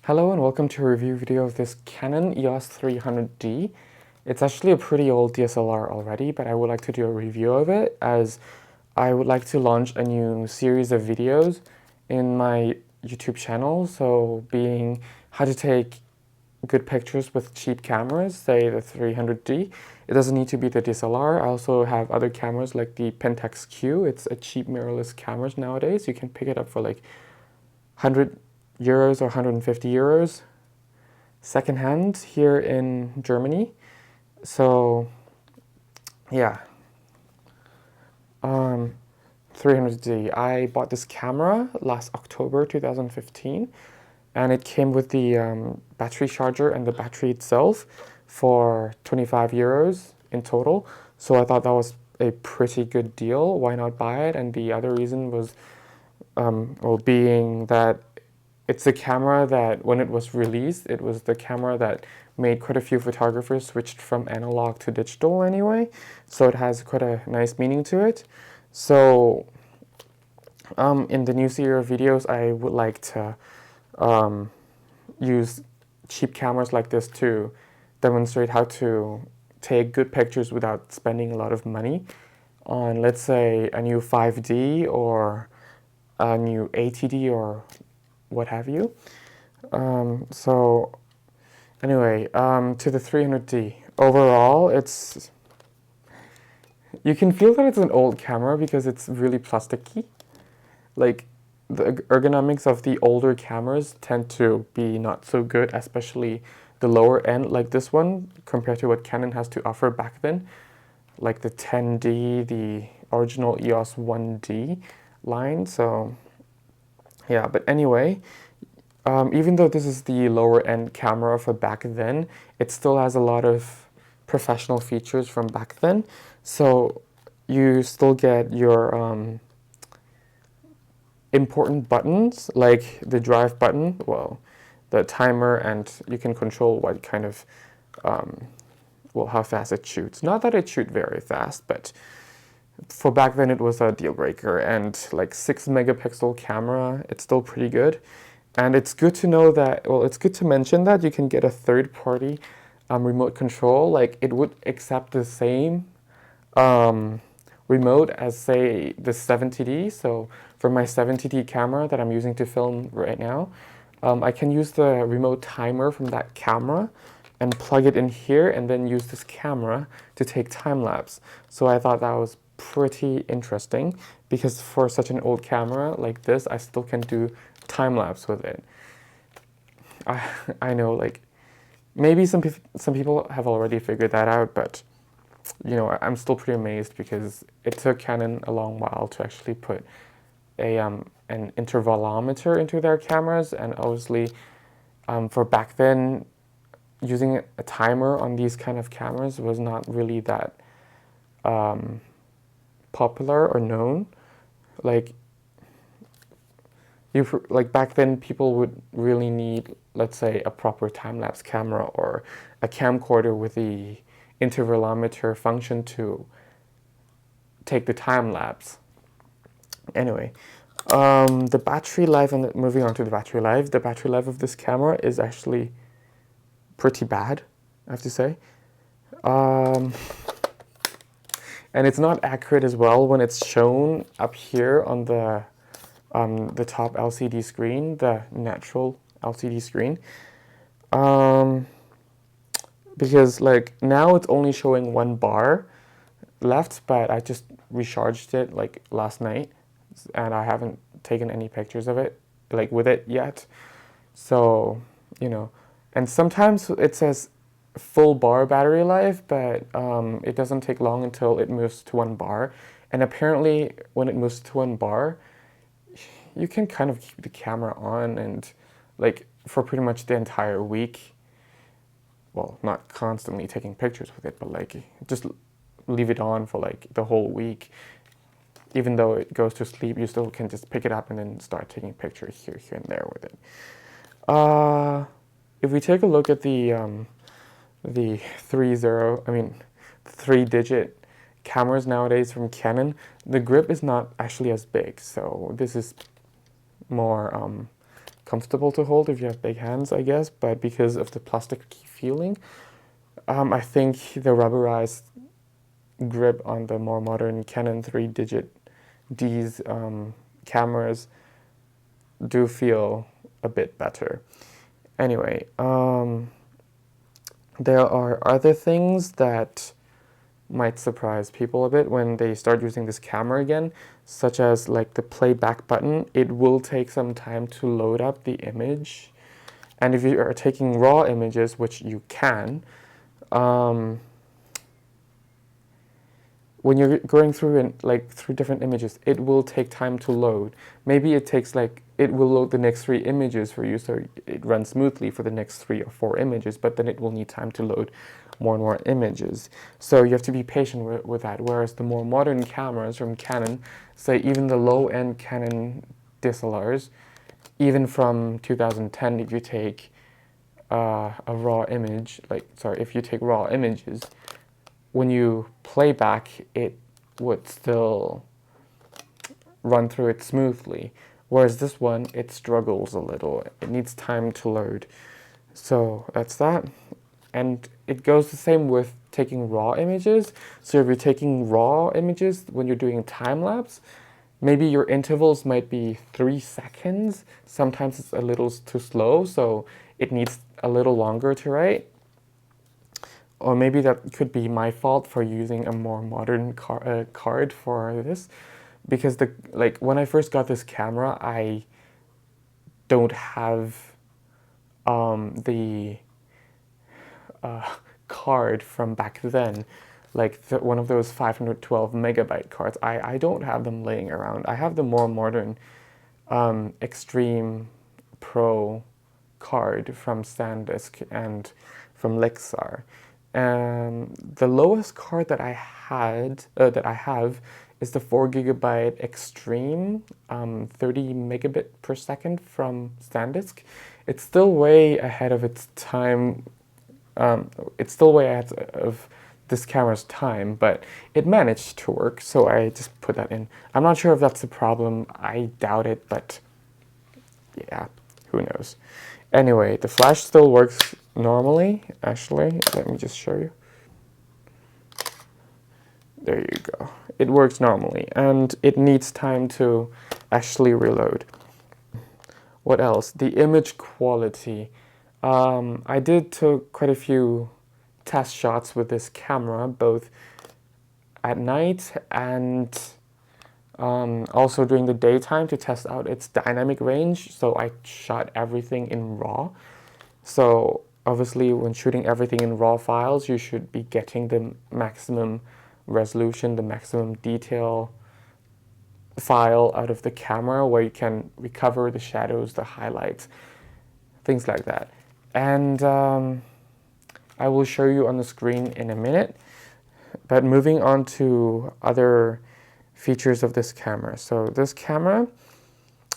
Hello and welcome to a review video of this Canon EOS 300D. It's actually a pretty old DSLR already, but I would like to do a review of it as I would like to launch a new series of videos in my YouTube channel. So being how to take good pictures with cheap cameras, say the 300D. It doesn't need to be the DSLR. I also have other cameras like the Pentax Q. It's a cheap mirrorless camera nowadays. You can pick it up for like 100 € or 150 € secondhand here in Germany. So yeah, 300D. I bought this camera last October 2015 and it came with the battery charger and the battery itself for 25 € in total. So I thought that was a pretty good deal. Why not buy it? And the other reason was, being that it's a camera that when it was released, it was the camera that made quite a few photographers switched from analog to digital anyway. So it has quite a nice meaning to it. So in the new series of videos, I would like to use cheap cameras like this to demonstrate how to take good pictures without spending a lot of money on, let's say, a new 5D or a new 80D or what have you. So anyway, to the 300D. Overall, you can feel that it's an old camera because it's really plasticky. Like, the ergonomics of the older cameras tend to be not so good, especially the lower end like this one compared to what Canon has to offer back then, like the 10D, the original EOS 1D line. So yeah, but anyway, even though this is the lower end camera for back then, it still has a lot of professional features from back then. So you still get your important buttons like the drive button, well, the timer, and you can control what kind of, how fast it shoots. Not that it shoots very fast, but for back then it was a deal breaker. And like 6 megapixel camera, it's still pretty good. And it's good to know that, it's good to mention that you can get a third-party remote control. Like, it would accept the same remote as, say, the 70D. So for my 70D camera that I'm using to film right now, I can use the remote timer from that camera and plug it in here and then use this camera to take time-lapse. So I thought that was pretty interesting because for such an old camera like this, I still can do time-lapse with it. I know, like, maybe some people have already figured that out, but you know, I'm still pretty amazed because it took Canon a long while to actually put an intervalometer into their cameras, and obviously for back then, using a timer on these kind of cameras was not really that popular or known. Like back then, people would really need, let's say, a proper time-lapse camera or a camcorder with the intervalometer function to take the time-lapse. Anyway, the battery life, and moving on to the battery life of this camera is actually pretty bad, I have to say. And it's not accurate as well when it's shown up here on the top LCD screen, the natural LCD screen. Because like now it's only showing 1 bar left, but I just recharged it like last night and I haven't taken any pictures of it, like with it yet. So, you know, and sometimes it says full bar battery life, but it doesn't take long until it moves to 1 bar. And apparently when it moves to 1 bar, you can kind of keep the camera on and like for pretty much the entire week. Well, not constantly taking pictures with it, but like just leave it on for like the whole week. Even though it goes to sleep, you still can just pick it up and then start taking pictures here and there with it. If we take a look at the 3-digit cameras nowadays from Canon, the grip is not actually as big. So this is more comfortable to hold if you have big hands, I guess, but because of the plastic feeling, I think the rubberized grip on the more modern Canon 3-digit D's cameras do feel a bit better. Anyway, there are other things that might surprise people a bit when they start using this camera again, such as like the playback button. It will take some time to load up the image, and if you are taking raw images, which you can, when you're going through through different images, it will take time to load. Maybe it takes it will load the next 3 images for you, so it runs smoothly for the next 3 or 4 images, but then it will need time to load more and more images. So you have to be patient with that. Whereas the more modern cameras from Canon, say even the low-end Canon DSLRs, even from 2010, if you take a raw image, if you take raw images, when you play back, it would still run through it smoothly. Whereas this one, it struggles a little. It needs time to load. So that's that. And it goes the same with taking raw images. So if you're taking raw images when you're doing time-lapse, maybe your intervals might be 3 seconds. Sometimes it's a little too slow, so it needs a little longer to write. Or maybe that could be my fault for using a more modern card for this, because when I first got this camera, I don't have the card from back then, one of those 512 megabyte cards. I don't have them laying around. I have the more modern Extreme Pro card from SanDisk and from Lexar. The lowest card that I have is the 4 gigabyte Extreme 30 megabit per second from SanDisk. It's still way ahead of its time. It's still way ahead of this camera's time, but it managed to work, so I just put that in. I'm not sure if that's a problem. I doubt it, but yeah, who knows. Anyway, the flash still works normally. Actually, let me just show you. There you go. It works normally, and it needs time to actually reload. What else? The image quality. I did took quite a few test shots with this camera, both at night and also during the daytime to test out its dynamic range. So I shot everything in RAW. So obviously when shooting everything in RAW files, you should be getting the maximum resolution, the maximum detail file out of the camera, where you can recover the shadows, the highlights, things like that. And I will show you on the screen in a minute. But moving on to other features of this camera. So this camera,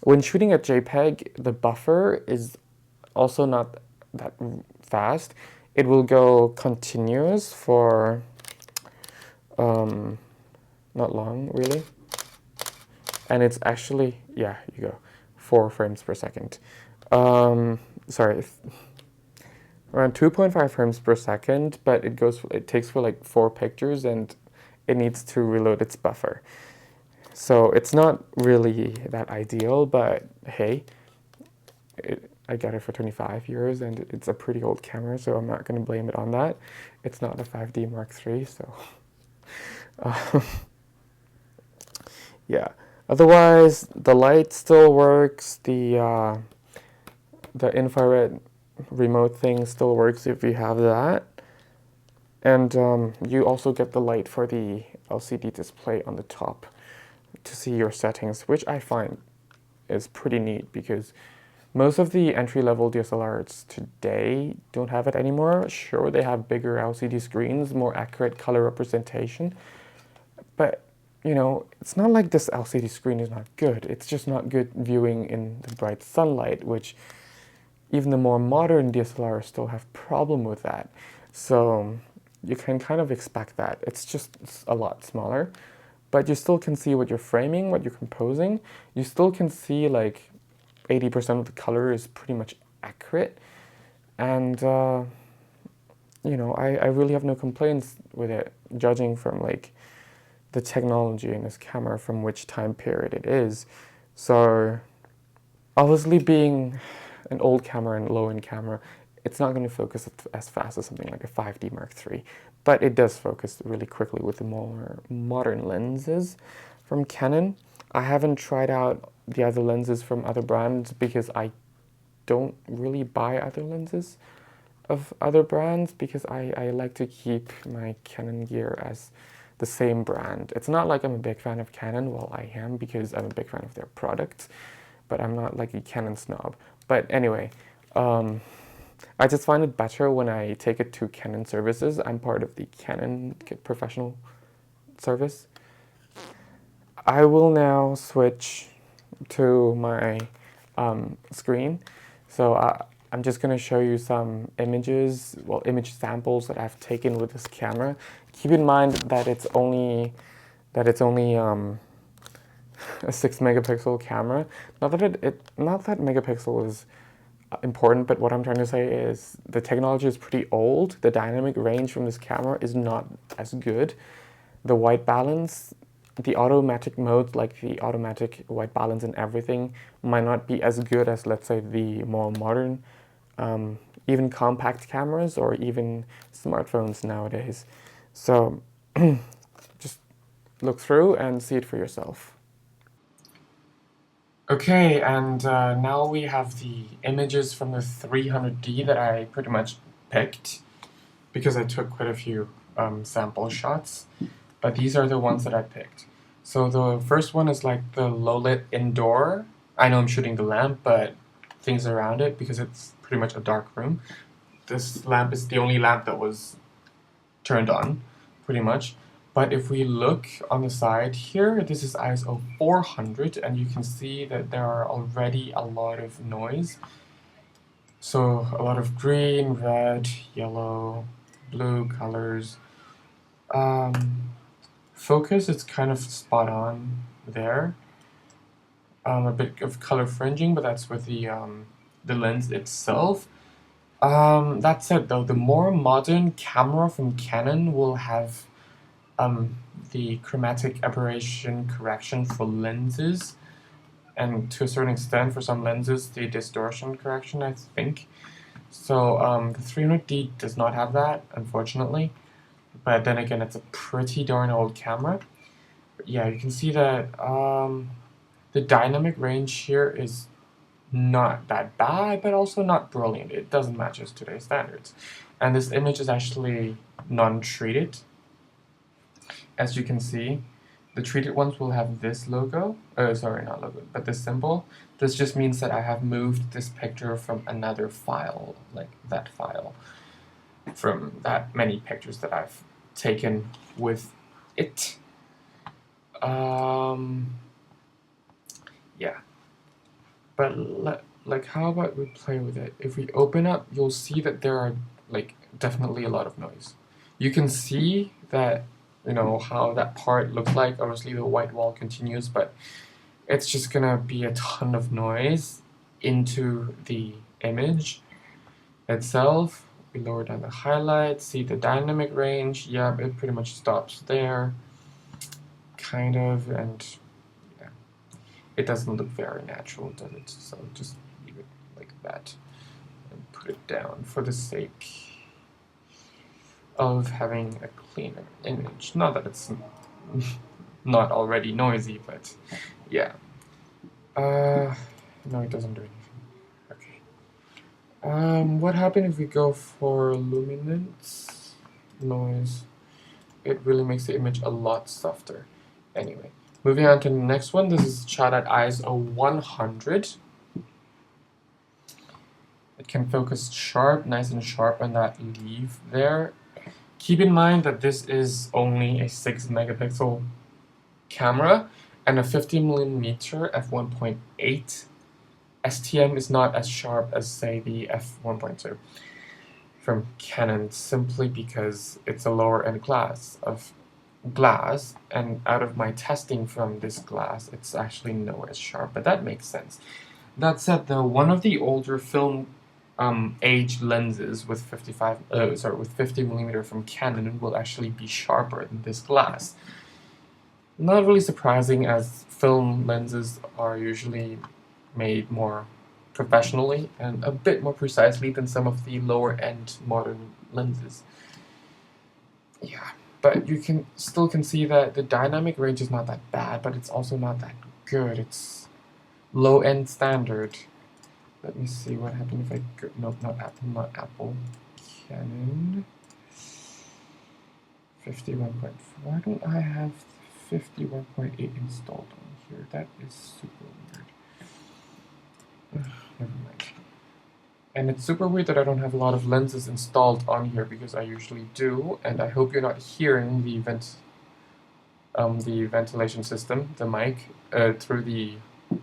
when shooting a JPEG, the buffer is also not that fast. It will go continuous for not long, really. And it's actually, yeah, you go, 4 frames per second. Sorry, around 2.5 frames per second, but it takes for 4 pictures, and it needs to reload its buffer. So it's not really that ideal, but hey, I got it for 25 euros, and it's a pretty old camera, so I'm not going to blame it on that. It's not a 5D Mark III, so yeah. Otherwise, the light still works. The infrared remote thing still works if you have that. And you also get the light for the LCD display on the top to see your settings, which I find is pretty neat, because most of the entry-level DSLRs today don't have it anymore. Sure, they have bigger LCD screens, more accurate color representation, but you know, it's not like this LCD screen is not good. It's just not good viewing in the bright sunlight, which even the more modern DSLRs still have problem with that. So you can kind of expect that. It's just a lot smaller, but you still can see what you're framing, what you're composing. You still can see 80% of the color is pretty much accurate, and you know, I really have no complaints with it, judging from like the technology in this camera from which time period it is. So obviously, being an old camera and low-end camera, it's not going to focus as fast as something like a 5D Mark III, but it does focus really quickly with the more modern lenses from Canon. I haven't tried out the other lenses from other brands because I don't really buy other lenses of other brands, because I like to keep my Canon gear as the same brand. It's not like I'm a big fan of Canon, well, I am because I'm a big fan of their products, but I'm not like a Canon snob. But anyway, I just find it better when I take it to Canon services. I'm part of the Canon professional service. I will now switch to my screen. So I'm just going to show you some images, well, image samples that I've taken with this camera. Keep in mind that it's only a 6 megapixel camera. Not that megapixel is important, but what I'm trying to say is the technology is pretty old. The dynamic range from this camera is not as good. The white balance, the automatic modes, like the automatic white balance and everything, might not be as good as, let's say, the more modern, even compact cameras or even smartphones nowadays. So just look through and see it for yourself. Okay, and now we have the images from the 300D that I pretty much picked, because I took quite a few sample shots, but these are the ones that I picked. So the first one is like the low-lit indoor. I know I'm shooting the lamp, but things around it, because it's pretty much a dark room. This lamp is the only lamp that was turned on, pretty much. But if we look on the side here, this is ISO 400, and you can see that there are already a lot of noise. So a lot of green, red, yellow, blue colors. Focus, it's kind of spot on there. A bit of color fringing, but that's with the lens itself. That said, though, the more modern camera from Canon will have the chromatic aberration correction for lenses, and to a certain extent for some lenses the distortion correction, I think. So the 300D does not have that, unfortunately, but then again, it's a pretty darn old camera. But yeah, you can see that the dynamic range here is not that bad, but also not brilliant. It doesn't match us today's standards. And this image is actually non-treated. As you can see, the treated ones will have this logo, sorry, not logo, but this symbol. This just means that I have moved this picture from another file, like that file, from that many pictures that I've taken with it. Yeah. But like, how about we play with it? If we open up, you'll see that there are like definitely a lot of noise. You can see that, you know, how that part looks like. Obviously the white wall continues, but it's just gonna be a ton of noise into the image itself. We lower down the highlights, see the dynamic range. Yeah, it pretty much stops there, kind of, and yeah, it doesn't look very natural, does it? So just leave it like that and put it down for the sake of having a cleaner image. Not that it's not already noisy, but yeah. No, it doesn't do anything. Okay. What happened if we go for luminance noise? It really makes the image a lot softer. Anyway, moving on to the next one. This is shot at ISO 100. It can focus sharp, nice and sharp on that leaf there. Keep in mind that this is only a 6 megapixel camera, and a 50mm f1.8 STM is not as sharp as, say, the f1.2 from Canon, simply because it's a lower end class of glass, and out of my testing from this glass, it's actually nowhere as sharp, but that makes sense. That said, though, one of the older film age lenses with 50 millimeter from Canon will actually be sharper than this glass. Not really surprising, as film lenses are usually made more professionally and a bit more precisely than some of the lower end modern lenses. Yeah, but you can still see that the dynamic range is not that bad, but it's also not that good. It's low end standard. Let me see what happened if I go, no, not Apple, Canon 51.4. Why don't I have 51.8 installed on here? That is super weird. Never mind. And it's super weird that I don't have a lot of lenses installed on here, because I usually do, and I hope you're not hearing the ventilation system, the mic, through the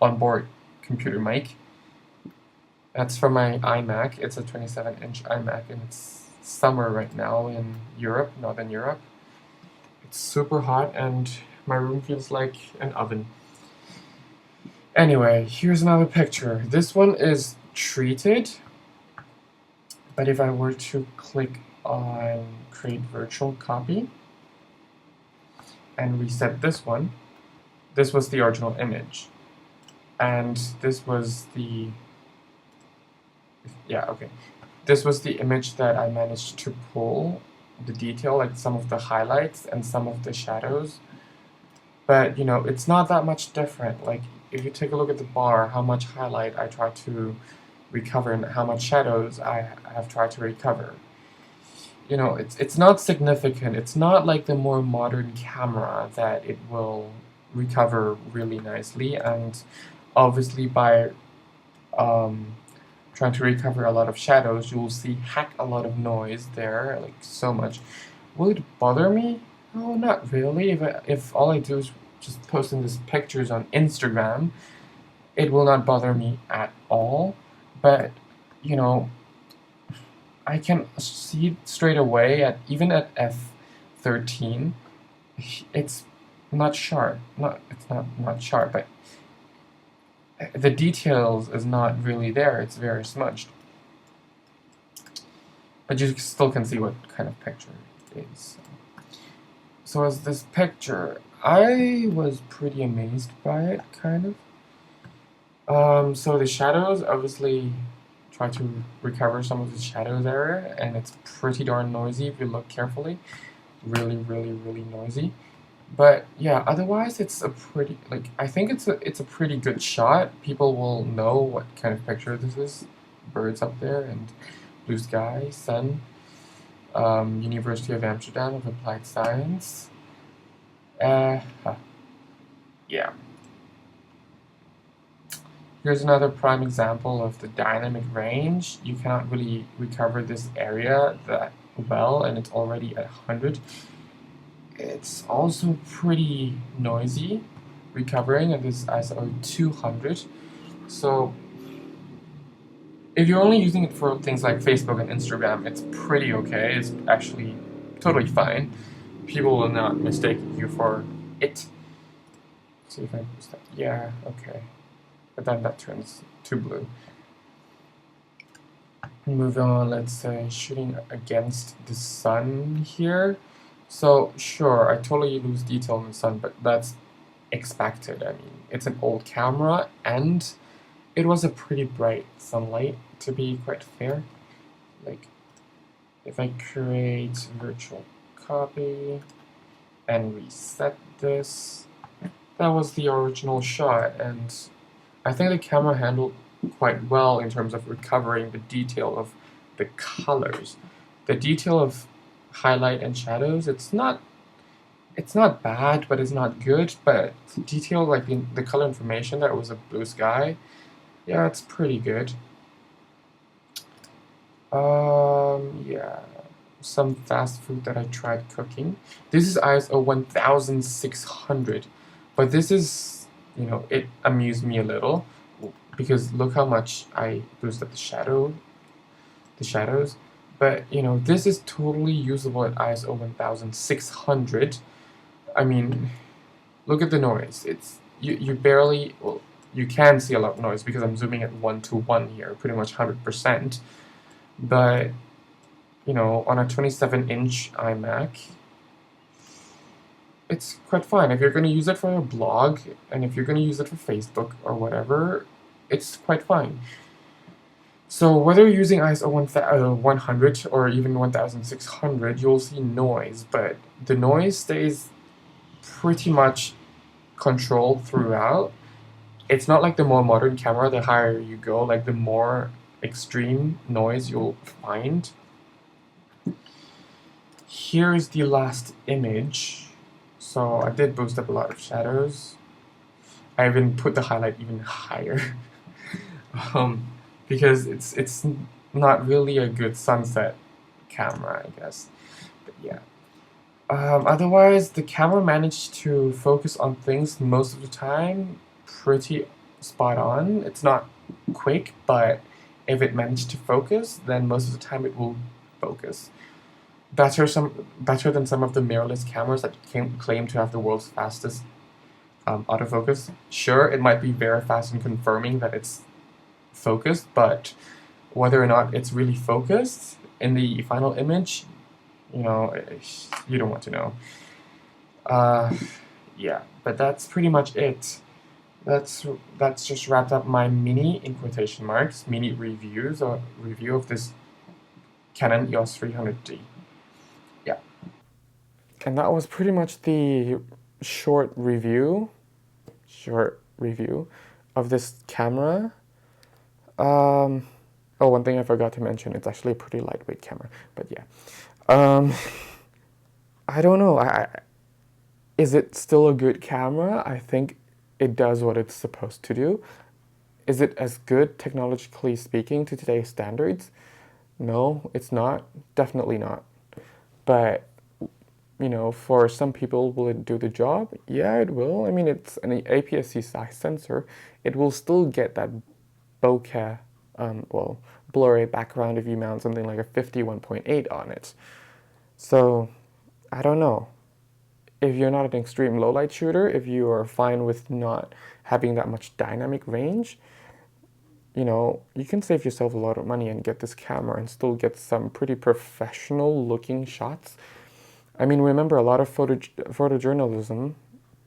onboard computer mic. That's from my iMac. It's a 27-inch iMac, and it's summer right now in Europe, Northern Europe. It's super hot, and my room feels like an oven. Anyway, here's another picture. This one is treated, but if I were to click on create virtual copy and reset this one, this was the original image. And this was the, this was the image that I managed to pull the detail, like some of the highlights and some of the shadows. But, you know, it's not that much different. Like, if you take a look at the bar, how much highlight I try to recover and how much shadows I have tried to recover. You know, it's not significant. It's not like the more modern camera that it will recover really nicely, and obviously by trying to recover a lot of shadows, you will see heck a lot of noise there, like so much. Will it bother me? No, not really. If all I do is just posting these pictures on Instagram, it will not bother me at all. But, you know, I can see straight away, even at f13, it's not sharp. It's not sharp, but the details is not really there. It's very smudged. But you still can see what kind of picture it is. So as this picture, I was pretty amazed by it, kind of. So the shadows, obviously, try to recover some of the shadows area, and it's pretty darn noisy if you look carefully. Really, really, really noisy. But yeah, otherwise it's a pretty, like, I think it's a pretty good shot. People will know what kind of picture this is. Birds up there and blue sky, sun. University of Amsterdam of Applied Science. Yeah. Here's another prime example of the dynamic range. You cannot really recover this area that well, and it's already at 100. It's also pretty noisy recovering at this ISO 200. So if you're only using it for things like Facebook and Instagram, it's pretty okay. It's actually totally fine. People will not mistake you for it. Let's see if I use that. Yeah, okay. But then that turns to blue. Move on, let's say shooting against the sun here. So sure, I totally lose detail in the sun, but that's expected. I mean, it's an old camera, and it was a pretty bright sunlight, to be quite fair. Like, if I create virtual copy and reset this, that was the original shot, and I think the camera handled quite well in terms of recovering the detail of the colors. The detail of highlight and shadows, it's not bad, but it's not good. But the detail, like the color information, that it was a blue sky, yeah, it's pretty good. Yeah, some fast food that I tried cooking. This is ISO 1600, but this is, you know, it amused me a little, because look how much I boosted the shadows. But, you know, this is totally usable at ISO 1600. I mean, look at the noise. It's you barely, well, you can see a lot of noise because I'm zooming at 1:1 here, pretty much 100%. But, you know, on a 27-inch iMac, it's quite fine. If you're going to use it for a blog, and if you're going to use it for Facebook or whatever, it's quite fine. So whether you're using ISO 100 or even 1600, you'll see noise, but the noise stays pretty much controlled throughout. It's not like the more modern camera, the higher you go, like the more extreme noise you'll find. Here's the last image. So I did boost up a lot of shadows. I even put the highlight even higher. Because it's not really a good sunset camera, I guess. But yeah. Otherwise, the camera managed to focus on things most of the time pretty spot on. It's not quick, but if it managed to focus, then most of the time it will focus. Better than some of the mirrorless cameras that claim to have the world's fastest autofocus. Sure, it might be very fast in confirming that it's focused, but whether or not it's really focused in the final image, you know, you don't want to know. Yeah, but that's pretty much it. That's just wrapped up my mini, in quotation marks, mini review of this Canon EOS 300D. Yeah. And that was pretty much the short review of this camera. Oh, one thing I forgot to mention, it's actually a pretty lightweight camera, but yeah. I don't know, is it still a good camera? I think it does what it's supposed to do. Is it as good, technologically speaking, to today's standards? No, it's not. Definitely not. But, you know, for some people, will it do the job? Yeah, it will. I mean, it's an APS-C size sensor. It will still get that bokeh, blurry background if you mount something like a 51.8 on it. So, I don't know. If you're not an extreme low light shooter, if you are fine with not having that much dynamic range, you know, you can save yourself a lot of money and get this camera and still get some pretty professional looking shots. I mean, remember, a lot of photojournalism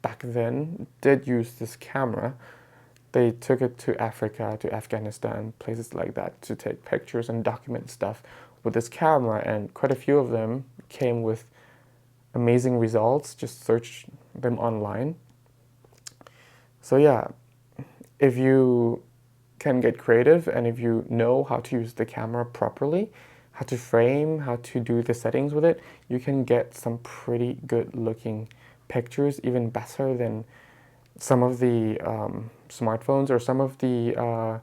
back then did use this camera. They took it to Africa, to Afghanistan, places like that, to take pictures and document stuff with this camera, and quite a few of them came with amazing results. Just search them online. So yeah, if you can get creative and if you know how to use the camera properly, how to frame, how to do the settings with it, you can get some pretty good looking pictures, even better than some of the smartphones or some of the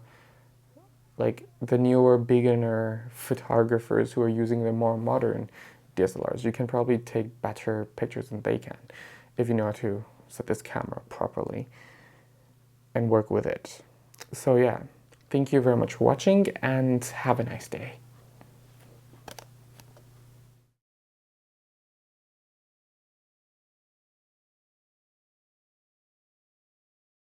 like the newer beginner photographers who are using the more modern DSLRs. You can probably take better pictures than they can if you know how to set this camera properly and work with it. So yeah, thank you very much for watching and have a nice day.